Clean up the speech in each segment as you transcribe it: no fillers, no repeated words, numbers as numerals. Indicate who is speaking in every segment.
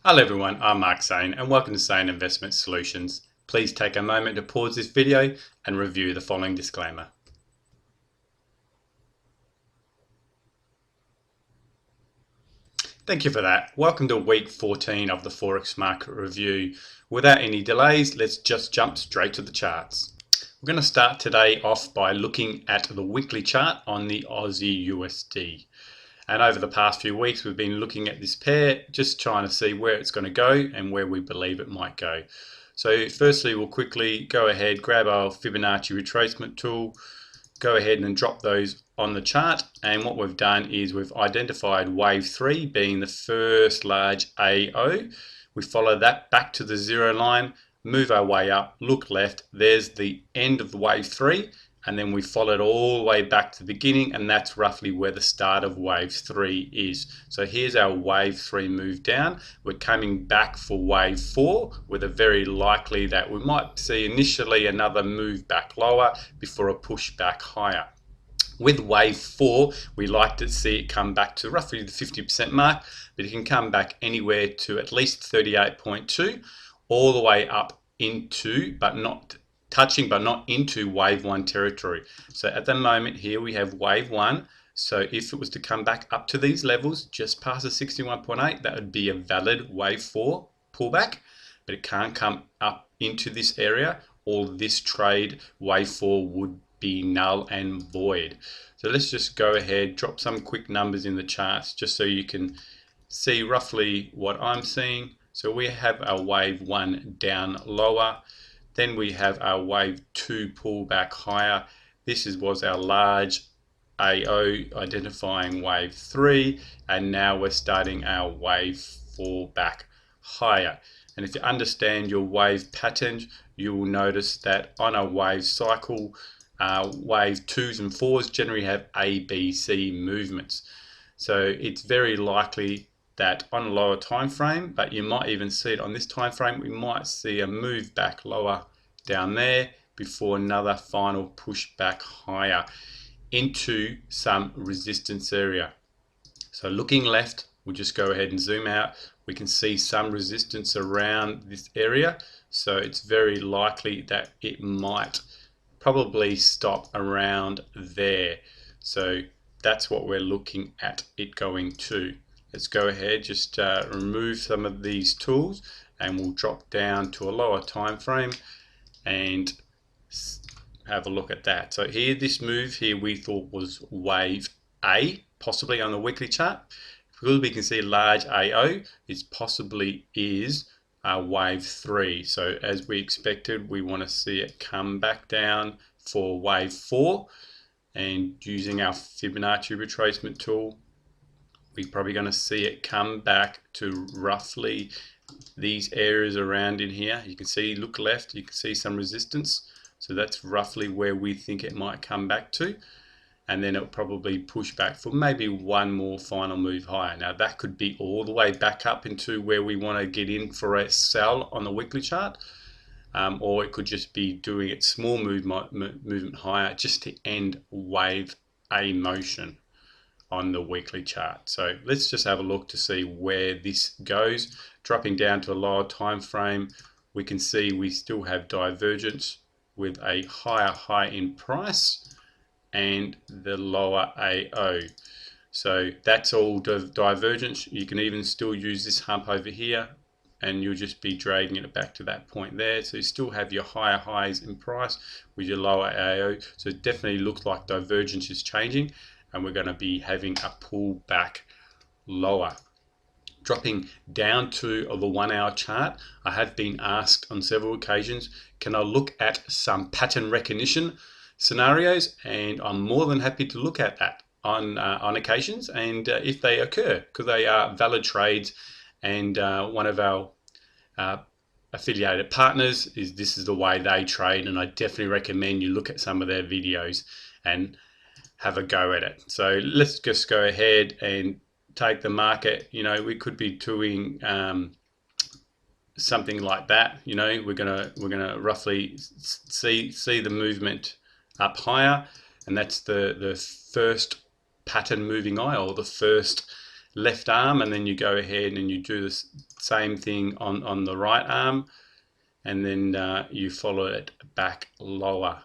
Speaker 1: Hello everyone, I'm Mark Sane and welcome to Sane Investment Solutions. Please take a moment to pause this video and review the following disclaimer. Thank you for that. Welcome to week 14 of the Forex market review. Without any delays, let's just jump straight to the charts. We're going to start today off by looking at the weekly chart on the Aussie USD. And over the past few weeks, we've been looking at this pair, just trying to see where it's going to go and where we believe it might go. So firstly, we'll quickly go ahead, grab our Fibonacci Retracement tool, go ahead and drop those on the chart. And what we've done is we've identified wave 3 being the first large AO. We follow that back to the zero line, move our way up, look left, there's the end of the wave 3. And then we followed all the way back to the beginning, and that's roughly where the start of wave 3 is. So here's our wave 3 move down. We're coming back for wave 4 with a very likely that we might see initially another move back lower before a push back higher. With wave 4, we like to see it come back to roughly the 50% mark, but it can come back anywhere to at least 38.2 all the way up into, but not into wave 1 territory. So at the moment here we have wave 1. So if it was to come back up to these levels, just past the 61.8, that would be a valid wave 4 pullback, but it can't come up into this area, or this trade wave 4 would be null and void. So let's just go ahead, drop some quick numbers in the charts just so you can see roughly what I'm seeing. So we have our wave 1 down lower. Then we have our wave 2 pullback higher. This was our large AO identifying wave 3, and now we're starting our wave 4 back higher. And if you understand your wave patterns, you will notice that on a wave cycle, wave 2s and 4s generally have A, B, C movements. So it's very likely that on a lower time frame, but you might even see it on this time frame, we might see a move back lower down there before another final push back higher into some resistance area. So looking left, we'll just go ahead and zoom out. We can see some resistance around this area, so it's very likely that it might probably stop around there. So that's what we're looking at it going to. Let's go ahead, just remove some of these tools, and we'll drop down to a lower time frame and have a look at that. So here, this move here we thought was wave A, possibly on the weekly chart. Because we can see large AO, it possibly is wave 3. So as we expected, we want to see it come back down for wave 4, and using our Fibonacci retracement tool, we're probably going to see it come back to roughly these areas around in here. You can see, look left, you can see some resistance. So that's roughly where we think it might come back to. And then it'll probably push back for maybe one more final move higher. Now that could be all the way back up into where we want to get in for a sell on the weekly chart. Or it could just be doing its small movement higher just to end wave A motion on the weekly chart. So let's just have a look to see where this goes. Dropping down to a lower time frame, we can see we still have divergence with a higher high in price and the lower AO. So that's all divergence. You can even still use this hump over here, and you'll just be dragging it back to that point there. So you still have your higher highs in price with your lower AO. So it definitely looks like divergence is changing, and we're going to be having a pull back lower. Dropping down to the 1 hour chart, I have been asked on several occasions, can I look at some pattern recognition scenarios? And I'm more than happy to look at that on occasions, and if they occur, because they are valid trades. And one of our affiliated partners this is the way they trade, and I definitely recommend you look at some of their videos and have a go at it. So let's just go ahead and take the market. You know, we could be doing something like that. You know, we're gonna roughly see the movement up higher, and that's the first pattern moving eye, or the first left arm, and then you go ahead and you do this same thing on the right arm, and then you follow it back lower.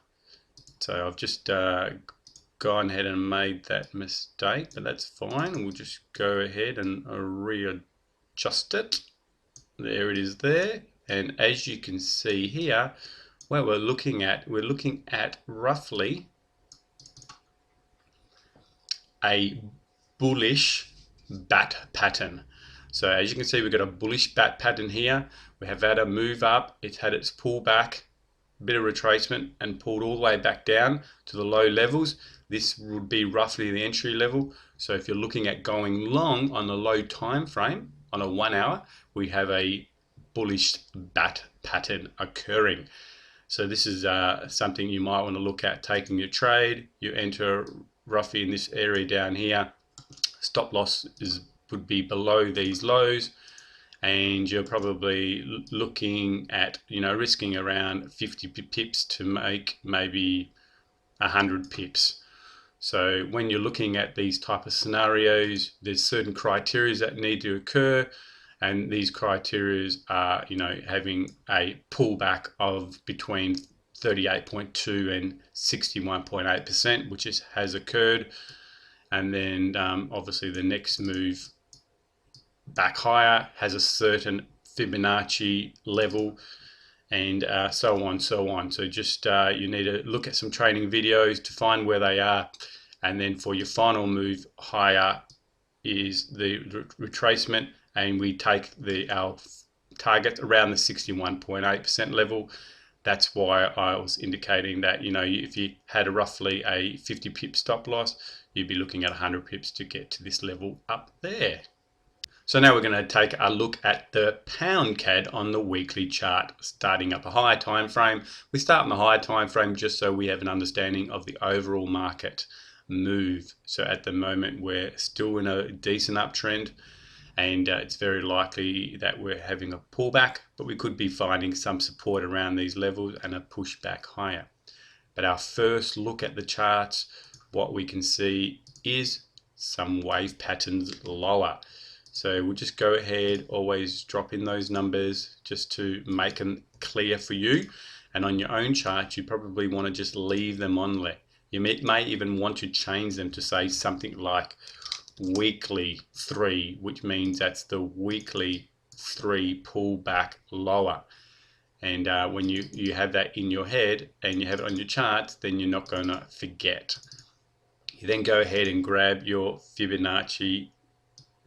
Speaker 1: So I've just gone ahead and made that mistake, but that's fine. We'll just go ahead and readjust it. There it is there. And as you can see here, what we're looking at roughly a bullish bat pattern. So as you can see, we've got a bullish bat pattern here. We have had a move up, it's had its pullback, a bit of retracement, and pulled all the way back down to the low levels. This would be roughly the entry level. So if you're looking at going long on a low time frame, on a 1 hour, we have a bullish bat pattern occurring. So this is something you might want to look at taking your trade. You enter roughly in this area down here. Stop loss would be below these lows, and you're probably looking at, risking around 50 pips to make maybe 100 pips. So when you're looking at these type of scenarios, there's certain criteria that need to occur, and these criteria are, having a pullback of between 38.2 and 61.8%, which has occurred, and then obviously the next move back higher has a certain Fibonacci level, and so on. So just you need to look at some training videos to find where they are, and then for your final move higher is the retracement, and we take our target around the 61.8% level. That's why I was indicating that, if you had roughly a 50 pip stop loss, you'd be looking at 100 pips to get to this level up there. So now we're going to take a look at the pound CAD on the weekly chart, starting at the higher time frame. We start in the higher time frame just so we have an understanding of the overall market move. So at the moment we're still in a decent uptrend, and it's very likely that we're having a pullback, but we could be finding some support around these levels and a push back higher. But our first look at the charts, what we can see is some wave patterns lower. So we'll just go ahead, always drop in those numbers just to make them clear for you. And on your own chart, you probably want to just leave them on there. You may even want to change them to say something like weekly 3, which means that's the weekly 3 pullback lower. And when you have that in your head and you have it on your charts, then you're not going to forget. You then go ahead and grab your Fibonacci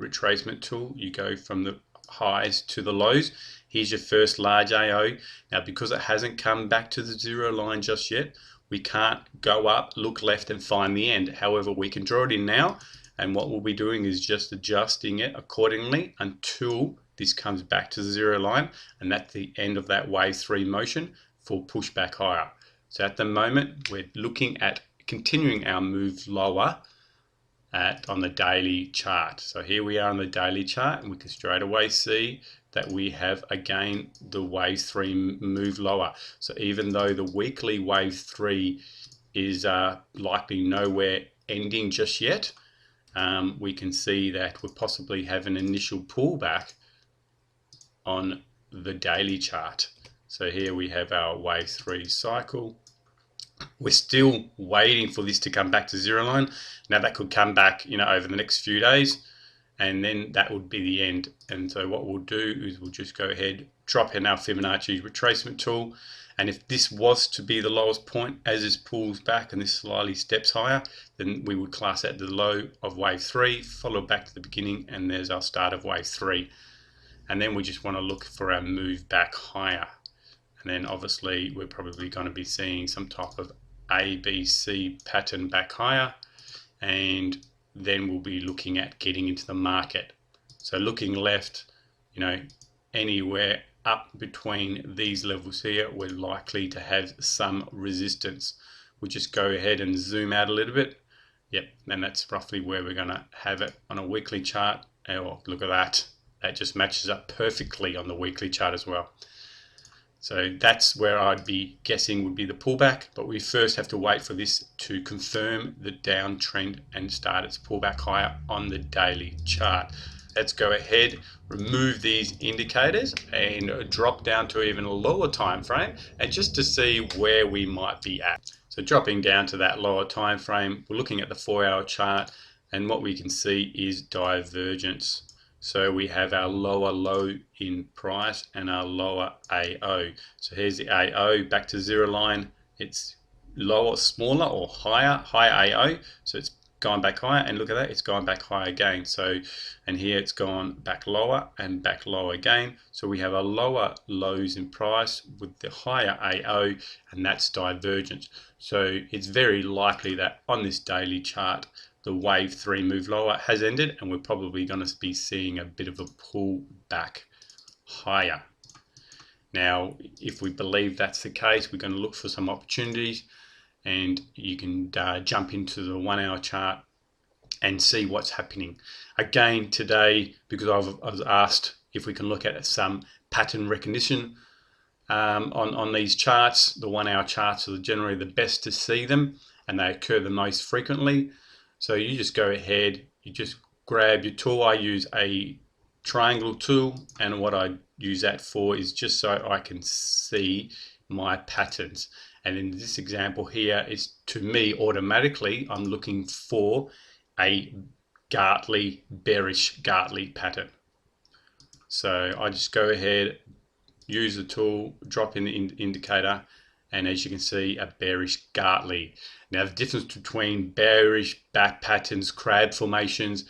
Speaker 1: retracement tool. You go from the highs to the lows. Here's your first large AO. Now, because it hasn't come back to the zero line just yet, we can't go up, look left and find the end. However, we can draw it in now, and what we'll be doing is just adjusting it accordingly until this comes back to the zero line, and that's the end of that wave 3 motion for push back higher. So at the moment we're looking at continuing our move lower on the daily chart. So here we are on the daily chart, and we can straight away see that we have again the wave 3 move lower. So even though the weekly wave 3 is likely nowhere ending just yet, we can see that we'll possibly have an initial pullback on the daily chart. So here we have our wave 3 cycle. We're still waiting for this to come back to zero line. Now that could come back, over the next few days, and then that would be the end. And so what we'll do is we'll just go ahead, drop in our Fibonacci retracement tool, and if this was to be the lowest point as this pulls back and this slightly steps higher, then we would class that the low of wave 3, follow back to the beginning, and there's our start of wave 3. And then we just want to look for our move back higher. And then obviously we're probably going to be seeing some type of ABC pattern back higher, and then we'll be looking at getting into the market. So looking left, anywhere up between these levels here, we're likely to have some resistance. We'll just go ahead and zoom out a little bit. Yep, and that's roughly where we're going to have it on a weekly chart. Oh, look at that. That just matches up perfectly on the weekly chart as well. So that's where I'd be guessing would be the pullback, but we first have to wait for this to confirm the downtrend and start its pullback higher on the daily chart. Let's go ahead, remove these indicators and drop down to even a lower time frame, and just to see where we might be at. So dropping down to that lower time frame, we're looking at the 4-hour chart, and what we can see is divergence. So we have our lower low in price and our lower AO. So here's the AO back to zero line. It's lower, smaller or higher AO. So it's gone back higher, and look at that, it's gone back higher again. So, and here it's gone back lower and back lower again. So we have a lower lows in price with the higher AO, and that's divergence. So it's very likely that on this daily chart, the wave 3 move lower has ended, and we're probably going to be seeing a bit of a pull back higher. Now, if we believe that's the case, we're going to look for some opportunities, and you can jump into the 1-hour chart and see what's happening. Again, today, because I was asked if we can look at some pattern recognition on these charts, the 1-hour charts are generally the best to see them, and they occur the most frequently. So you just go ahead, you just grab your tool. I use a triangle tool, and what I use that for is just so I can see my patterns. And in this example here, is to me automatically I'm looking for a Gartley, bearish Gartley pattern. So I just go ahead, use the tool, drop in the indicator, and as you can see, a bearish Gartley. Now the difference between bearish back patterns, crab formations,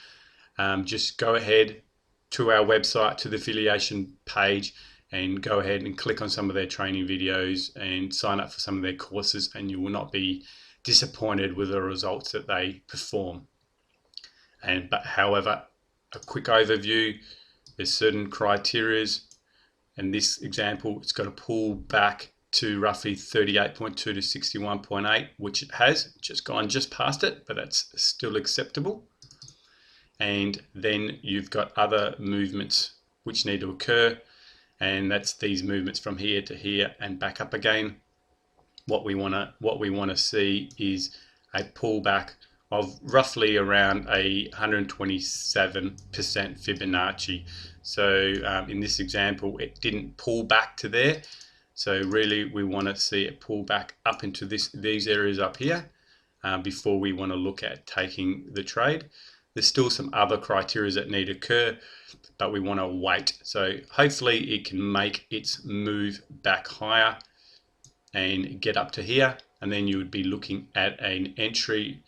Speaker 1: just go ahead to our website, to the affiliation page, and go ahead and click on some of their training videos and sign up for some of their courses, and you will not be disappointed with the results that they perform. But however, a quick overview, there's certain criterias. In this example, it's got to pull back to roughly 38.2 to 61.8, which it has just gone just past it, but that's still acceptable. And then you've got other movements which need to occur, and that's these movements from here to here and back up again. What we want to see is a pullback of roughly around a 127% Fibonacci. So in this example, it didn't pull back to there. So really we want to see it pull back up into these areas up here before we want to look at taking the trade. There's still some other criteria that need to occur, but we want to wait. So hopefully it can make its move back higher and get up to here, and then you would be looking at an entry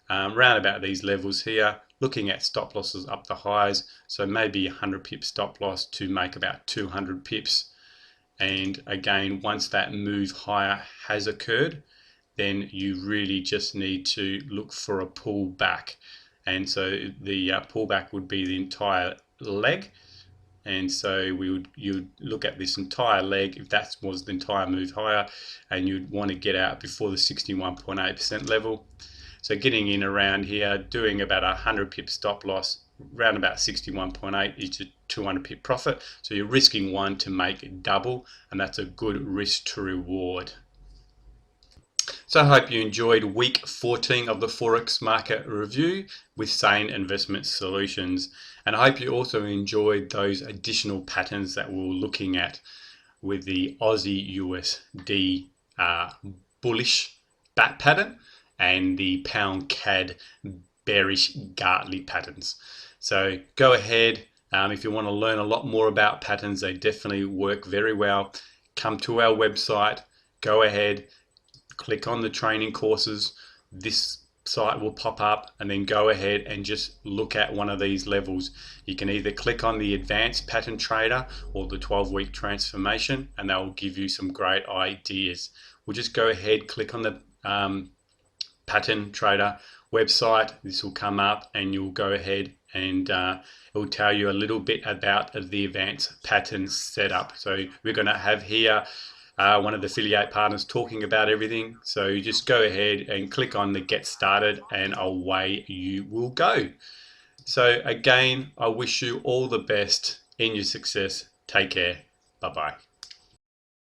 Speaker 1: round about these levels here, looking at stop losses up the highs. So maybe 100 pips stop loss to make about 200 pips. And again, once that move higher has occurred, then you really just need to look for a pullback. And so the pullback would be the entire leg. And so you'd look at this entire leg, if that was the entire move higher, and you'd want to get out before the 61.8% level. So getting in around here, doing about 100 pip stop loss, around about 61.8 is a 200 pip profit. So you're risking one to make double, and that's a good risk to reward. So I hope you enjoyed week 14 of the Forex market review with Sane Investment Solutions. And I hope you also enjoyed those additional patterns that we were looking at with the Aussie USD bullish bat pattern and the pound CAD bearish Gartley patterns. So go ahead, if you want to learn a lot more about patterns, they definitely work very well. Come to our website, go ahead, click on the training courses. This site will pop up, and then go ahead and just look at one of these levels. You can either click on the advanced pattern trader or the 12-week transformation, and that will give you some great ideas. We'll just go ahead, click on the pattern trader website. This will come up, and you'll go ahead and it will tell you a little bit about the advanced pattern setup. So we're going to have here one of the affiliate partners talking about everything. So you just go ahead and click on the get started, and away you will go. So again, I wish you all the best in your success. Take care. Bye-bye.